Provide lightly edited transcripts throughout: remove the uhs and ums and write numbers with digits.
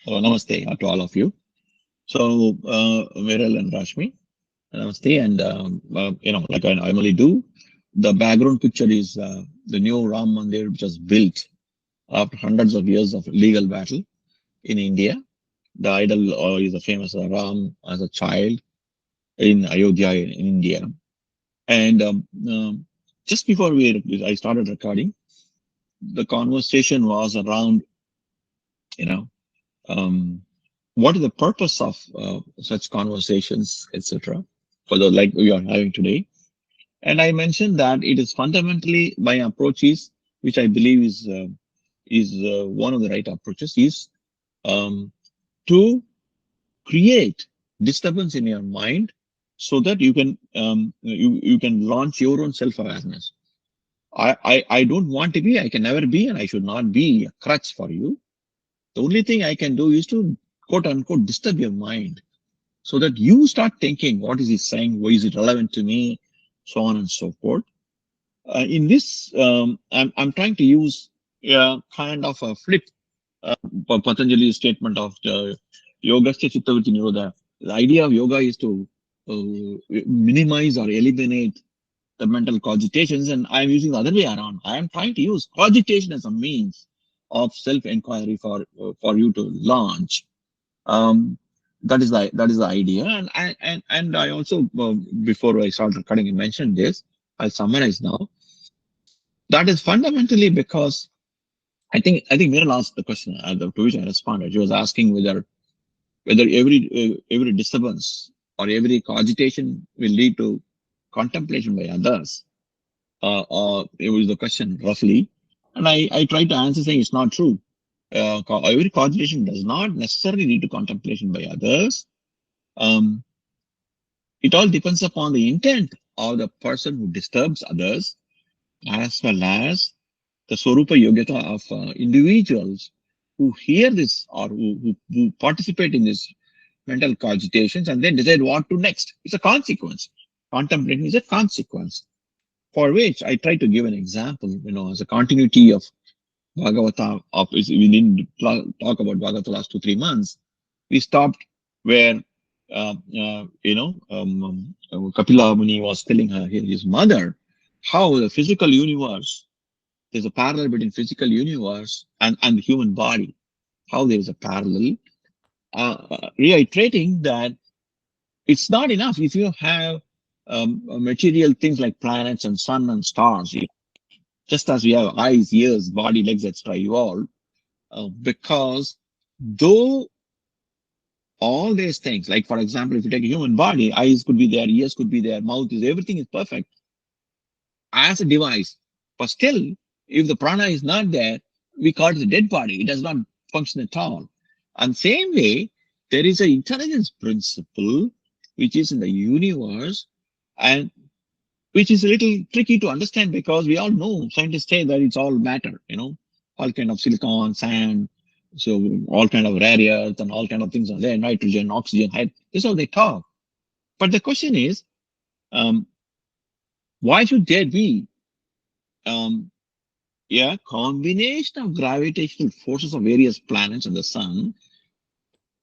Namaste to all of you. So, Viral and Rashmi, namaste. And, like I normally do, the background picture is the new Ram Mandir, which was built after hundreds of years of legal battle in India. The idol is the famous Ram as a child in Ayodhya in India. And just before I started recording, the conversation was around, you know, um, what is the purpose of such conversations, etc., for the like we are having today. And I mentioned that it is fundamentally my approach is, which I believe is one of the right approaches, is um, to create disturbance in your mind so that you can launch your own self awareness. I don't want to be, I can never be, and I should not be a crutch for you. The only thing I can do is to quote unquote disturb your mind so that you start thinking, what is he saying? Why is it relevant to me? So on and so forth. In this, I'm trying to use kind of a flip Patanjali's statement of the yoga chittavritti nirodha. The idea of yoga is to minimize or eliminate the mental cogitations, and I'm using the other way around. I am trying to use cogitation as a means of self-inquiry for you to launch. Um, that is the idea, and I also before I start recording, I mentioned this. I'll summarize now. That is fundamentally because I think Meera asked the question to which I responded. She was asking whether every disturbance or every cogitation will lead to contemplation by others, or it was the question roughly, and I tried to answer saying it's not true. Every cogitation does not necessarily lead to contemplation by others. Um, It all depends upon the intent of the person who disturbs others, as well as the Swarupa Yogata of individuals who hear this or who participate in this mental cogitations and then decide what to next. It's a consequence. Contemplating is a consequence, for which I try to give an example, as a continuity of Bhagavatam. We didn't talk about Bhagavatam the last 2 3 months. We stopped where Kapila Muni was telling his mother how the physical universe, there's a parallel between physical universe and the human body, how there is a parallel, reiterating that it's not enough if you have material things like planets and sun and stars. Just as we have eyes, ears, body, legs, etc., evolved, because though all these things, like for example, if you take a human body, eyes could be there, ears could be there, mouth is, everything is perfect as a device. But still, if the prana is not there, we call it a dead body. It does not function at all. And same way, there is an intelligence principle which is in the universe and which is a little tricky to understand because we all know scientists say that it's all matter, all kind of silicon, sand, so all kind of rare earth and all kind of things are there, nitrogen, oxygen, this is how they talk. But the question is, um, why should there be um, a combination of gravitational forces of various planets and the sun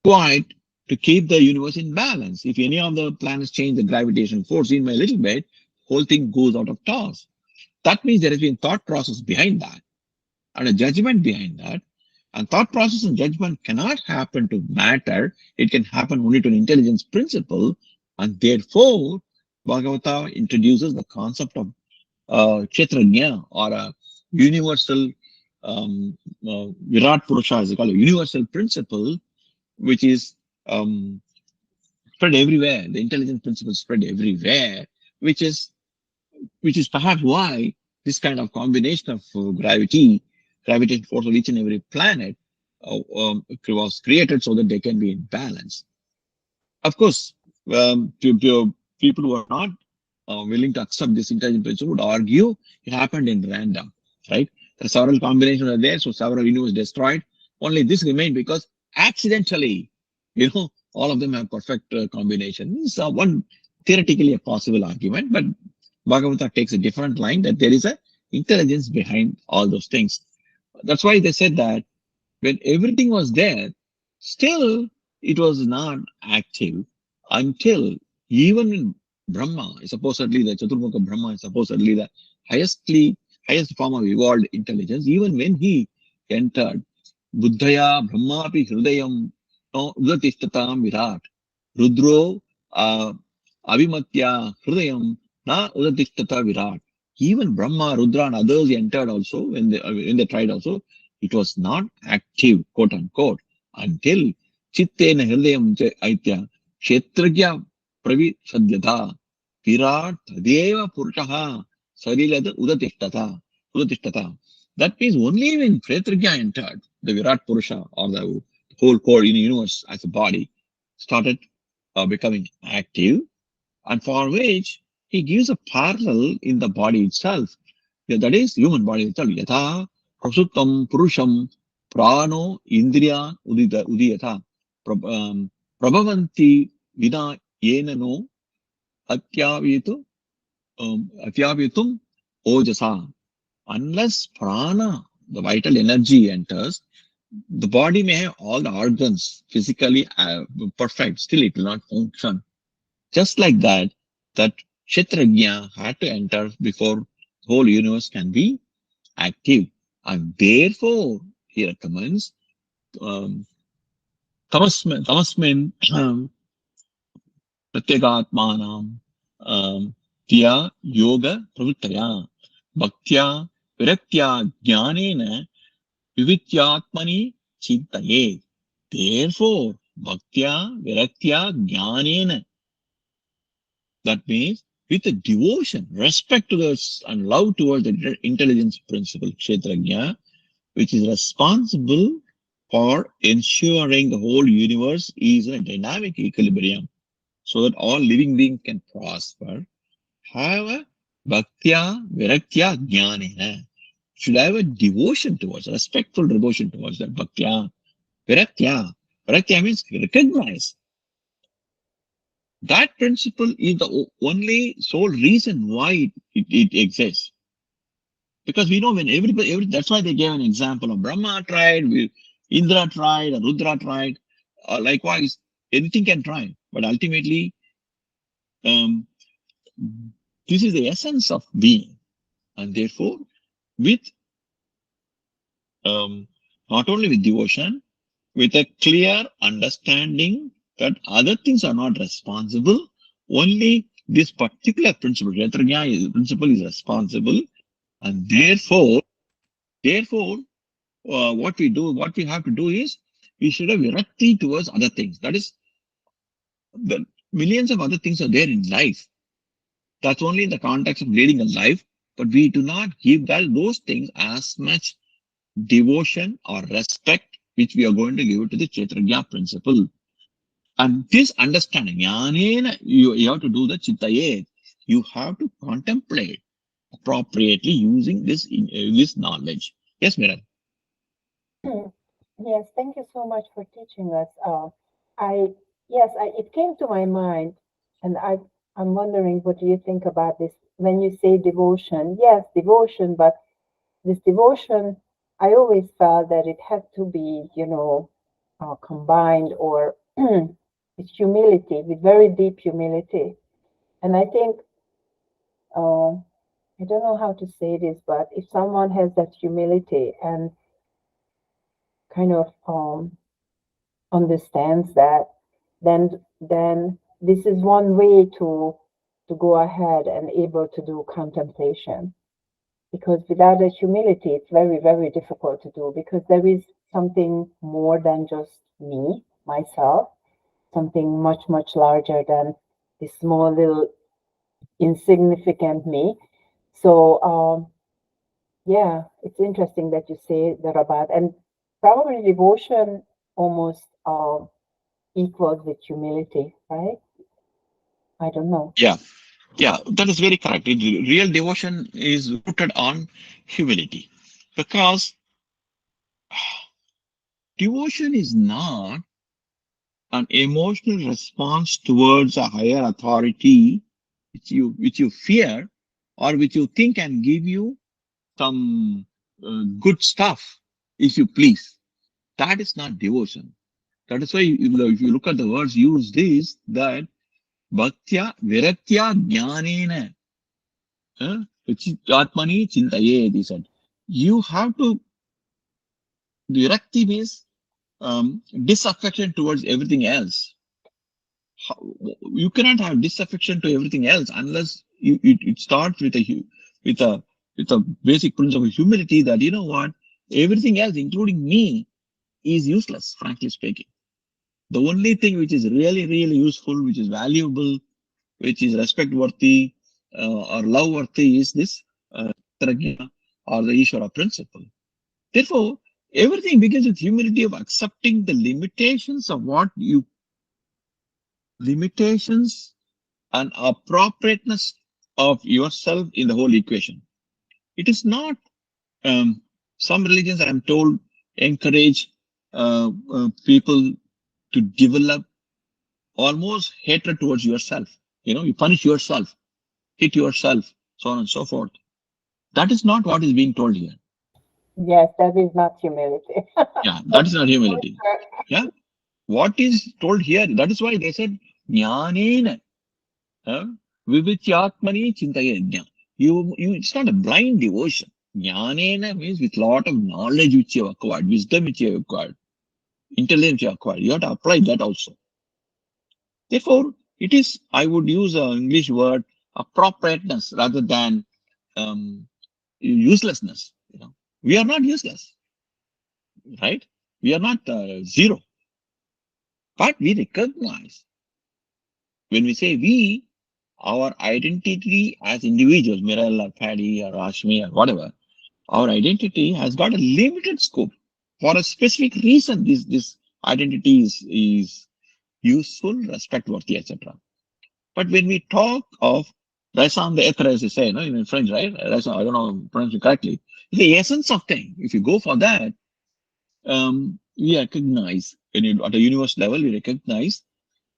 quite to keep the universe in balance? If any of the planets change the gravitational force in by a little bit, whole thing goes out of toss. That means there has been thought process behind that and a judgment behind that. And thought process and judgment cannot happen to matter. It can happen only to an intelligence principle. And therefore, Bhagavata introduces the concept of Kshetrajna, or a universal Virat Purusha, as they call it, universal principle, which is spread everywhere. The intelligence principle spread everywhere, which is perhaps why this kind of combination of gravitational force of each and every planet was created so that they can be in balance. Of course, to people who are not willing to accept this intelligence principle would argue it happened in random, right? The several combinations are there, so several universes destroyed. Only this remained because accidentally, all of them have perfect combination. It's one theoretically a possible argument, but Bhagavata takes a different line that there is a intelligence behind all those things. That's why they said that when everything was there, Still, it was not active until even in Brahma, supposedly the Chaturmukha Brahma is supposedly the highest form of evolved intelligence. Even when he entered Buddhaya Brahmapi Hridayam no Udatishtatam Virat Rudro uh, Avimatya Hridayam Na Udatishtata Virat. Even Brahma, Rudra, and others entered also when they tried also. It was not active, quote unquote, until Chittena Hridayam Aitya Kshetragya Pravisadyata Virat Tadeva Purushaha Sarilada Udatishtata. That means only when Kshetragya entered, the Virat Purusha or the whole core in the universe as a body started becoming active, and for which he gives a parallel in the body itself. Yeah, that is human body itself. Yatha prasuttam purusham prano indriya udiyata prabhavanti vina yena no atyavitu atyavitum ojasa. Unless prana, the vital energy enters, the body may have all the organs physically perfect, still it will not function. Just like that, that Kshetrajna had to enter before the whole universe can be active. And therefore, he recommends um, tamasmin pratyagatmanam tiya yoga pravuttaya bhaktya viraktya jnanena vivityatmani chintaye. Therefore, bhaktya viraktya jnanena, that means with a devotion, respect to this and love towards the intelligence principle, Kshetrajna, which is responsible for ensuring the whole universe is in a dynamic equilibrium so that all living beings can prosper, have a bhaktya, viraktya, jnanena. Should have a devotion towards, respectful devotion towards that bhaktya, viratya. Viratya means recognize. That principle is the only sole reason why it exists. Because we know when that's why they gave an example of Brahma tried, Indra tried, or Rudra tried. Likewise, anything can try, but ultimately, um, this is the essence of being. And therefore, with um, not only with devotion, with a clear understanding that other things are not responsible, only this particular principle, principle is responsible, and therefore, what we have to do is we should have virakti towards other things. That is, the millions of other things are there in life. That's only in the context of leading a life, but we do not give those things as much devotion or respect which we are going to give to the Kshetrajna principle. And this understanding, you have to do the chittaye. You have to contemplate appropriately using this knowledge. Yes, Mira. Yes, thank you so much for teaching us. I yes, it came to my mind, and I'm wondering what do you think about this when you say devotion? Yes, devotion, but this devotion, I always felt that it had to be, combined or with humility, with very deep humility. And I think, I don't know how to say this, but if someone has that humility and kind of understands that, then this is one way to go ahead and able to do contemplation. Because without a humility, it's very, very difficult to do because there is something more than just me, myself, something much, much larger than this small little insignificant me. So, yeah, it's interesting that you say the Rabat, and probably devotion almost equals with humility, right? I don't know. Yeah, yeah, that is very correct. Real devotion is rooted on humility because devotion is not an emotional response towards a higher authority which you fear or which you think can give you some good stuff if you please. That is not devotion. That is why if you look at the words used is that bhaktya viraktya jnanena atmani chintaye, he said. You have to, the virakti means disaffection towards everything else. You cannot have disaffection to everything else unless it starts with with a with a basic principle of humility that you know what, everything else, including me, is useless, frankly speaking. The only thing which is really, really useful, which is valuable, which is respect worthy or love worthy is this Prajna or the Ishvara principle. Therefore, everything begins with humility of accepting the limitations of what you, limitations and appropriateness of yourself in the whole equation. It is not some religions, I'm told, encourage people to develop almost hatred towards yourself. You know, you punish yourself, hit yourself, so on and so forth. That is not what is being told here. Yes, that is not humility. Yeah, that is not humility. Yeah, what is told here, that is why they said, Jnanena, vivityatmani chintayajna. It's not a blind devotion. Jnanena means with lot of knowledge which you have acquired, wisdom which you have acquired, intelligence you have acquired. You have to apply that also. Therefore, it is, I would use an English word, appropriateness rather than um, uselessness. You know, we are not useless, right? We are not zero, but we recognize when we say we, our identity as individuals, Mirel or Paddy or Rashmi or whatever, our identity has got a limited scope for a specific reason. This identity is useful, respect worthy, etc. But when we talk of raison d'etre, as you say, no, in French, right? Raison, I don't know pronounce it correctly. The essence of thing. If you go for that, we recognize at a universe level, we recognize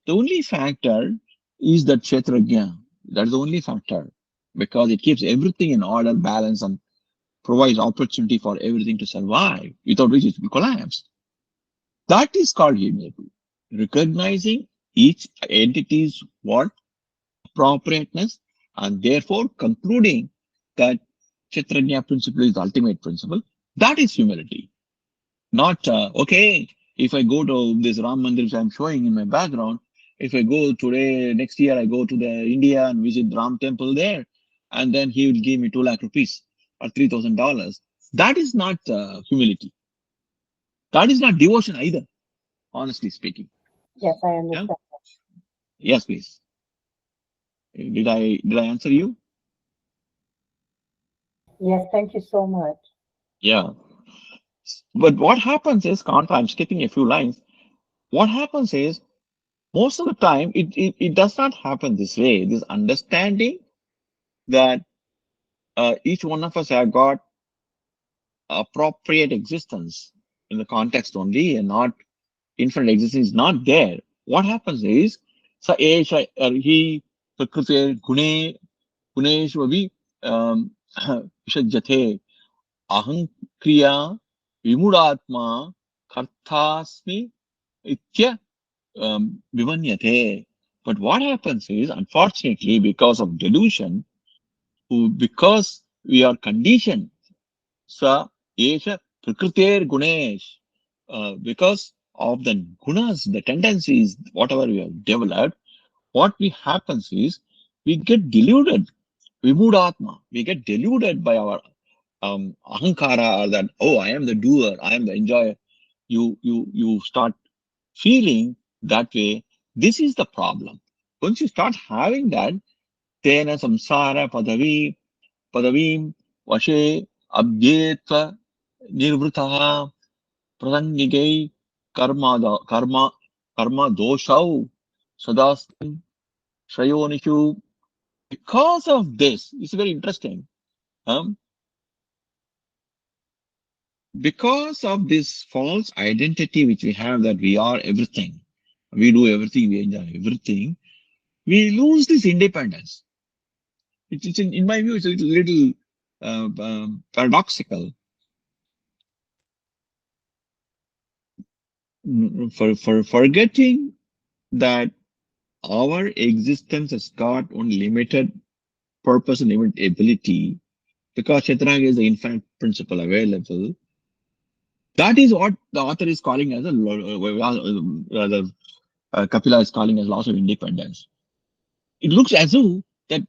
the only factor is that Kshetrajna. That's the only factor because it keeps everything in order, balance, and provides opportunity for everything to survive, without which it will collapse. That is called humility. Recognizing each entity's what? Appropriateness, and therefore concluding that Kshetrajna principle is the ultimate principle. That is humility. Not, okay, if I go to this Ram Mandir which I'm showing in my background, if I go today, next year, I go to the India and visit Ram temple there, and then he will give me 2 lakh rupees or $3,000. That is not humility. That is not devotion either, honestly speaking. Yes, I Yeah. understand. Yes, please. Did I answer you? Yes, thank you so much. Yeah. But what happens is, I'm skipping a few lines. What happens is, most of the time, it does not happen this way. This understanding that each one of us have got appropriate existence in the context only and not infinite existence is not there. What happens is, sa esha he prakrite guneshvavi vishajyate aham kriya vimudatma karthasmi itya vimanyate. But what happens is, unfortunately, because of delusion, because we are conditioned, sa esha prakriter gunesh, because of the gunas, the tendencies, whatever we have developed, what we happens is we get deluded, vimudatma, we get deluded by our ahankara, or that, oh, I am the doer, I am the enjoyer. You start feeling that way. This is the problem. Once you start having that, tena samsara padavim vashe abhyetva nirvritaha prasangigai karma karma doshau sadastim shayonishu. Because of this, it's very interesting. Um, because of this false identity which we have that we are everything, we do everything, we enjoy everything, we lose this independence. It's in my view, it's a little paradoxical. for forgetting that our existence has got only limited purpose and limited ability, because Chaturanga is the infinite principle available. That is what the author is calling as a rather Kapila is calling as loss of independence. It looks as though that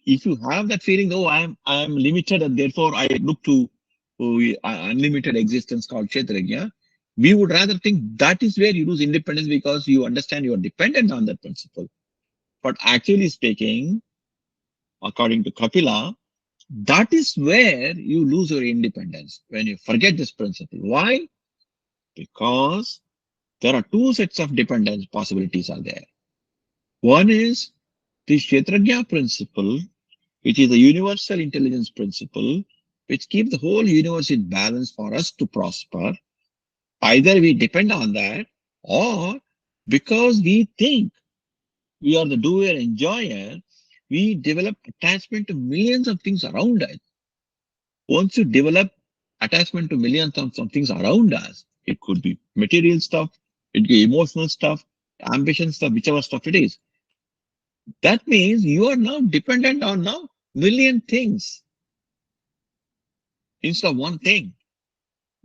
if you have that feeling, oh, I am limited and therefore I look to unlimited existence called Kshetrajna, we would rather think that is where you lose independence because you understand you are dependent on that principle. But actually speaking, according to Kapila, that is where you lose your independence when you forget this principle. Why? Because there are two sets of dependence possibilities are there. One is the Kshetrajna principle, which is the universal intelligence principle, which keeps the whole universe in balance for us to prosper. Either we depend on that, or because we think we are the doer enjoyer, we develop attachment to millions of things around us. Once you develop attachment to millions of things around us, it could be material stuff, it could be emotional stuff, ambition stuff, whichever stuff it is. That means you are now dependent on now million things instead of one thing.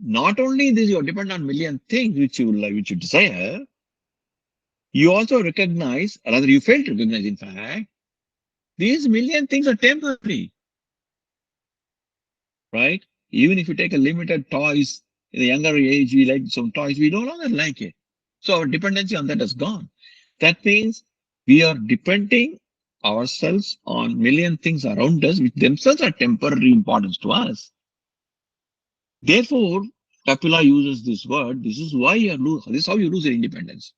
Not only this, you are dependent on million things which you like, which you desire. You also recognize, or rather, you fail to recognize, in fact, these million things are temporary, right? Even if you take a limited toys in the younger age, we like some toys, we no longer like it. So our dependency on that has gone. That means we are depending ourselves on million things around us, which themselves are temporary importance to us. Therefore, Kapila uses this word. This is why you lose. This is how you lose your independence,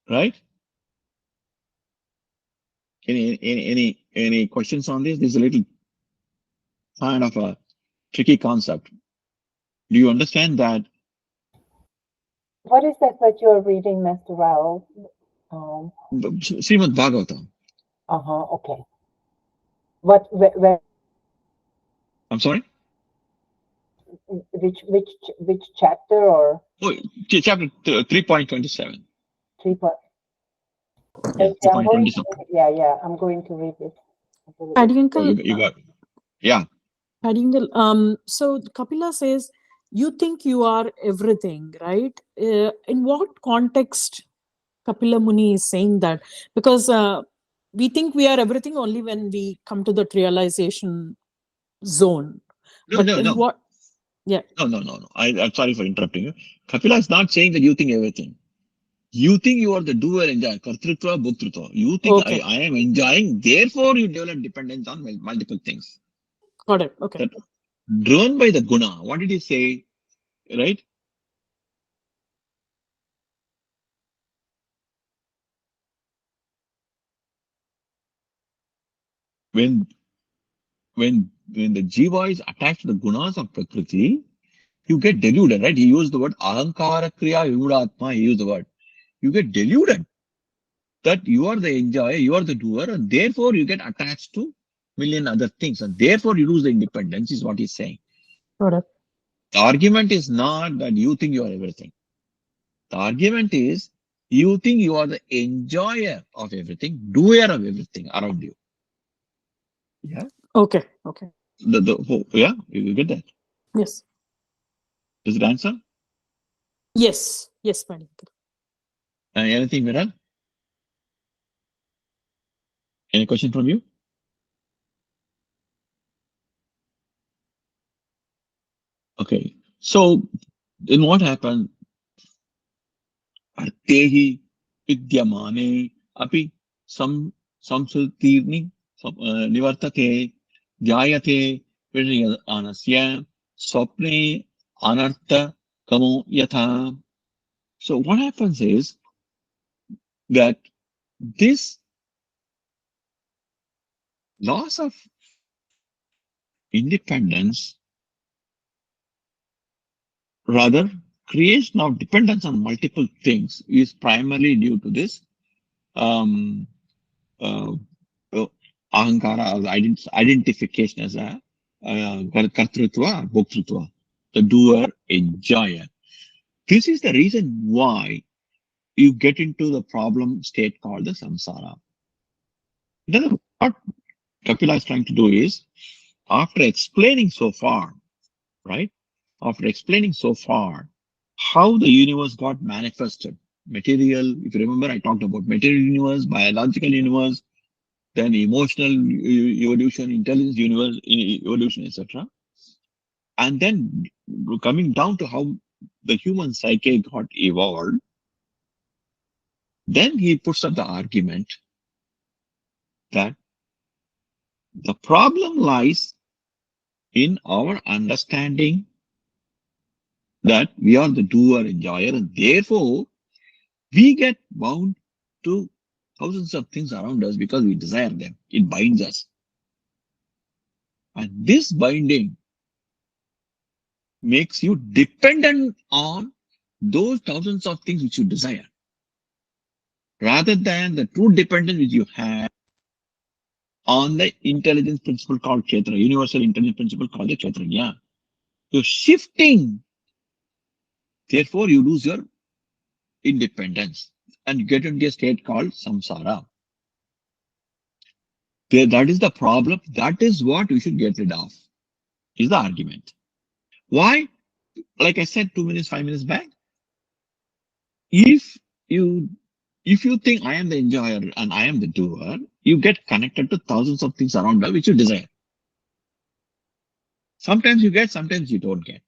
right? Any questions on this? This is a little kind of a tricky concept. Do you understand that? What is that you're reading, Mr. Rao? Srimad Bhagavatam. Okay. What? Where? I'm sorry. Which chapter or? Oh, chapter 3.27. 3. Yeah, Okay, I'm going 3.27. to, yeah, I'm going to read it. Adi Oh, uncle, you got. Yeah. Adi uncle, so Kapila says, you think you are everything, right? In what context Kapila Muni is saying that? Because we think we are everything only when we come to that realization zone. No, But no, in no. what? Yeah. No. I'm sorry for interrupting you. Kapila is not saying that you think everything. You think you are the doer, enjoy. Kartrutva, bhoktrutva. You think Okay. I am enjoying, therefore you develop dependence on multiple things. Got it. Okay. That driven by the guna. What did he say? Right? When the jiva is attached to the gunas of Prakriti, you get deluded, right? He used the word ahankara kriya vimudatma. He used the word. You get deluded that you are the enjoyer, you are the doer, and therefore you get attached to million other things, and therefore you lose the independence, is what he's saying. Got it. The argument is not that you think you are everything. The argument is you think you are the enjoyer of everything, doer of everything around you. Yeah. Okay. Okay. Yeah, you get that. Yes. Does it answer? Yes. Yes, Adi uncle. Anything, Miran? Any question from you? Okay. So then what happened? Artehi vidyamane api samsultirni nivartate jayate anasya swapne anartha kamo yatha. So what happens is that this loss of independence, rather creation of dependence on multiple things, is primarily due to this um, uh, uh, ahankara, identification as a kartrutva, bhoktrutva, the doer, enjoyer. This is the reason why you get into the problem state called the samsara. Then what Kapila is trying to do is, after explaining so far, right? After explaining so far how the universe got manifested, material, if you remember, I talked about material universe, biological universe, then emotional evolution, intelligence universe, evolution, etc. And then coming down to how the human psyche got evolved, then he puts up the argument that the problem lies in our understanding that we are the doer, enjoyer, and therefore we get bound to thousands of things around us because we desire them. It binds us. And this binding makes you dependent on those thousands of things which you desire, rather than the true dependence which you have on the intelligence principle called Kshetra, universal intelligence principle called the Kshetranya. You're shifting, therefore you lose your independence and you get into a state called samsara. That is the problem. That is what we should get rid of, is the argument. Why? Like I said 2 minutes, 5 minutes back, if you think I am the enjoyer and I am the doer, you get connected to thousands of things around you which you desire. Sometimes you get, sometimes you don't get.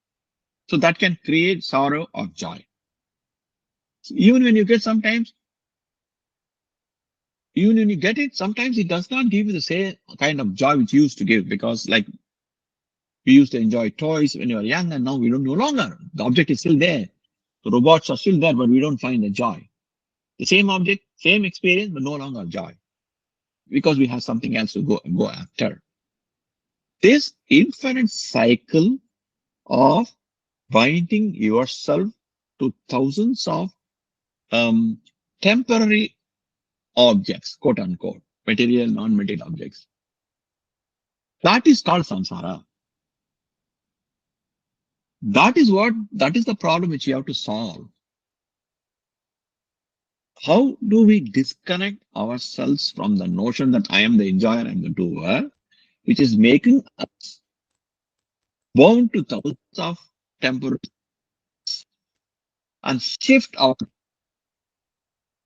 So that can create sorrow or joy. So even when you get, sometimes, even when you get it, sometimes it does not give you the same kind of joy which you used to give, because like we used to enjoy toys when you were young, and now we don't no longer. The object is still there. The robots are still there, but we don't find the joy. The same object, same experience, but no longer joy, because we have something else to go after. This infinite cycle of binding yourself to thousands of temporary objects, quote unquote, material, non-material objects. That is called samsara. That is the problem which you have to solve. How do we disconnect ourselves from the notion that I am the enjoyer and the doer, which is making us bound to thousands of temporary, and shift our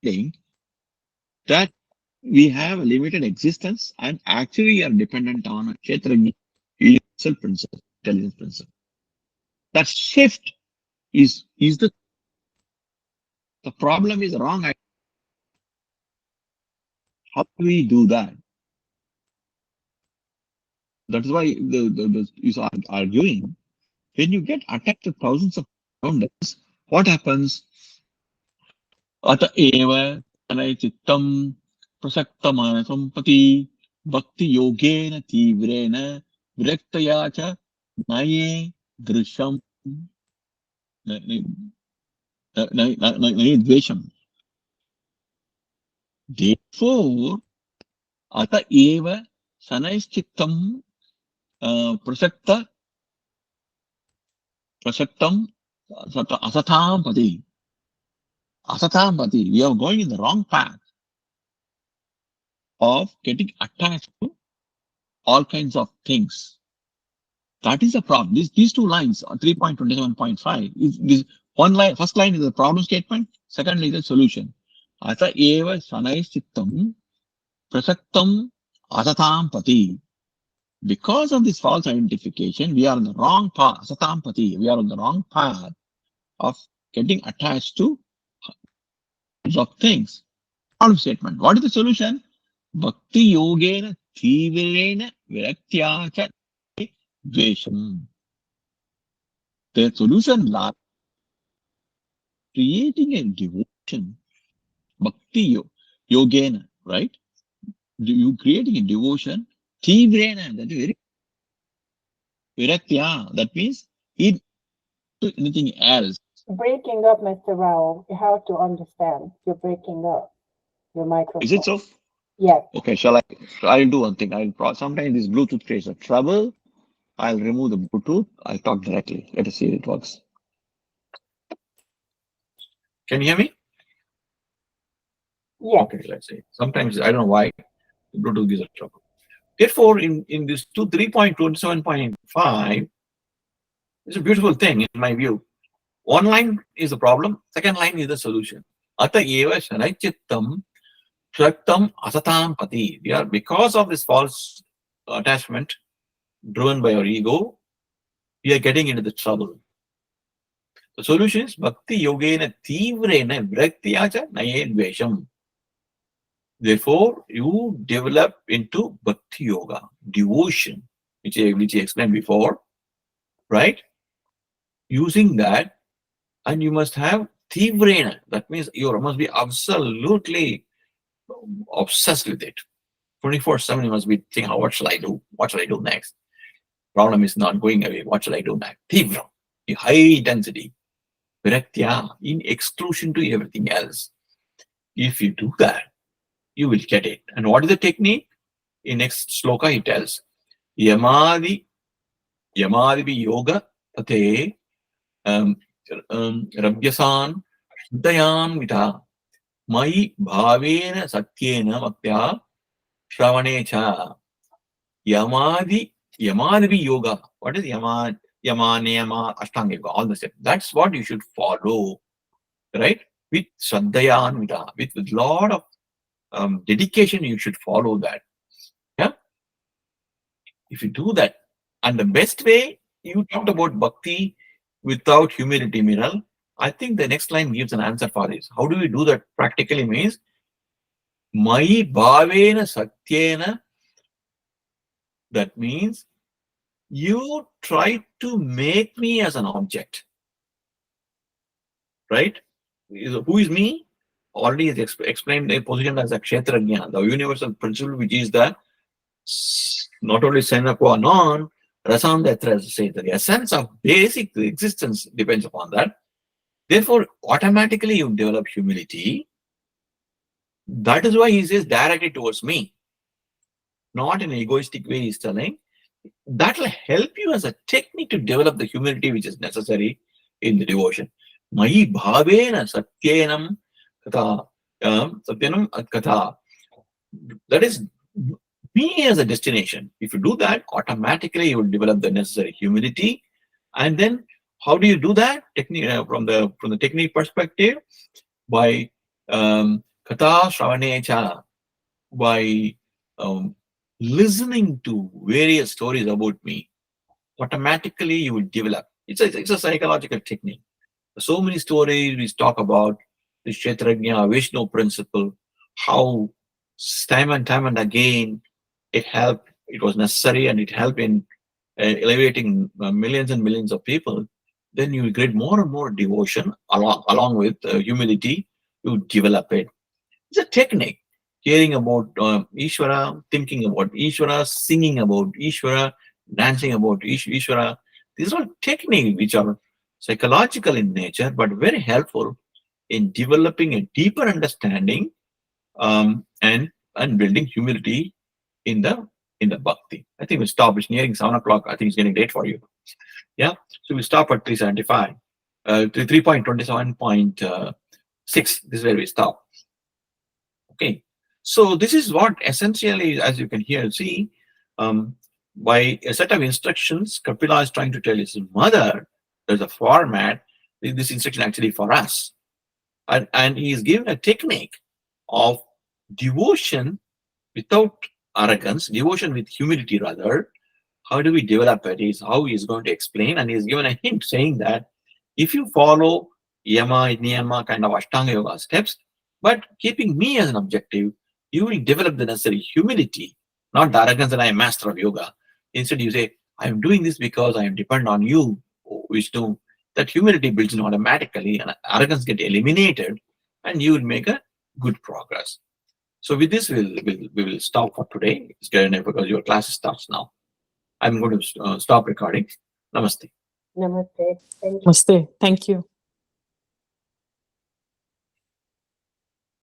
thinking that we have a limited existence and actually are dependent on a Kshetra universal principle, intelligence principle. That shift is the problem is wrong. How do we do that? That is why the is arguing. When you get attacked to thousands of around us, what happens? Ata eva anaichittam prasaktamana sampati bhakti yogena tivrena viraktaya cha naye drisham naye dvesham. Therefore, ata eva sanaischittam prasaktam asatam pati. Asatam pati. We are going in the wrong path of getting attached to all kinds of things. That is the problem. These two lines, 3.27.5, is this one line. First line is the problem statement. Second line is the solution. Ata eva sanaischittam prasaktam asatam pati. Because of this false identification, we are on the wrong path. Asatam pati. We are on the wrong path of getting attached to of things. Problem statement. What is the solution? Bhakti yogena tivrena viraktya cha dvesham. The solution lies creating a devotion. Bhakti yogena, right? You creating a devotion. Tivrena, that is very viraktya. That means it anything else. Breaking up, Mr. Rao. You have to understand. You're breaking up your microphone. Is it so? Yes. Okay, I'll do one thing. Sometimes this Bluetooth creates a trouble. I'll remove the Bluetooth. I'll talk directly. Let us see if it works. Can you hear me? Yes. Okay, let's say. Sometimes, I don't know why, Bluetooth gives a trouble. Therefore, in this 3.27.5, it's a beautiful thing in my view. One line is the problem, second line is the solution. Ata eva shanaichittam shaktam asatam pati. We are, because of this false attachment driven by our ego, we are getting into the trouble. The solution is bhakti yogena tivrena viraktiyacha nayen vesham. Therefore, you develop into bhakti yoga, devotion, which I explained before, right? Using that, and you must have tivrena. That means you must be absolutely obsessed with it. 24/7, you must be thinking, what shall I do? What shall I do next? Problem is not going away. What shall I do next? Tivra, the high intensity. Viraktya, in exclusion to everything else. If you do that, you will get it. And what is the technique? In next sloka, he tells, Yamadi yoga tate rabhyasan dayan vita mai bhavena satyena vaktya shravane Yamadi yoga. What is Yama, Niyama, Ashtanga yoga? All the steps. That's what you should follow, right? With Shraddhayanvita, with lot of dedication, you should follow that. Yeah. If you do that, and the best way, you talked about bhakti without humility, Miral. I think the next line gives an answer for this. How do we do that practically? Means Mai bhavena satyena. That means you try to make me as an object, right? Who is me? Already is explained the position as a kshetrajna, the universal principle, which is the not only senakwa non, rasam datra, say the essence of basic existence depends upon that. Therefore, automatically you develop humility. That is why he says directly towards me, not in an egoistic way. He's telling that will help you as a technique to develop the humility which is necessary in the devotion. Mahi bhavena satyenam katha, satyanam katha. That is me as a destination. If you do that, automatically you will develop the necessary humility. And then, how do you do that? Technique from the technique perspective, by katha shravane, by listening to various stories about me. Automatically you will develop. It's a psychological technique. So many stories we talk about the Kshetrajna, Vishnu principle, how time and again it helped, it was necessary, and it helped in elevating millions and millions of people. Then you will get more and more devotion along with humility. You develop it. It's a technique. Hearing about Ishvara, thinking about Ishvara, singing about Ishvara, dancing about Ishvara. These are techniques which are psychological in nature, but very helpful in developing a deeper understanding and building humility in the bhakti. I think we'll stop. It's nearing 7 o'clock. I think it's getting late for you. Yeah. So we'll stop at 375. 3.27.6. This is where we stop. Okay. So this is what essentially, as you can hear, see, by a set of instructions, Kapila is trying to tell his mother, there's a format, this instruction actually for us. And he is given a technique of devotion without arrogance, devotion with humility rather. How do we develop it is how he is going to explain, and he is given a hint saying that if you follow yama, niyama kind of Ashtanga yoga steps, but keeping me as an objective, you will develop the necessary humility, not the arrogance that I am master of yoga. Instead, you say, I am doing this because I am dependent on you, Vishnu. That humility builds in automatically, and arrogance get eliminated, and you will make a good progress. So with this, we will stop for today. It's getting late because your class starts now. I'm going to stop recording. Namaste. Namaste. Thank you. Namaste. Thank you.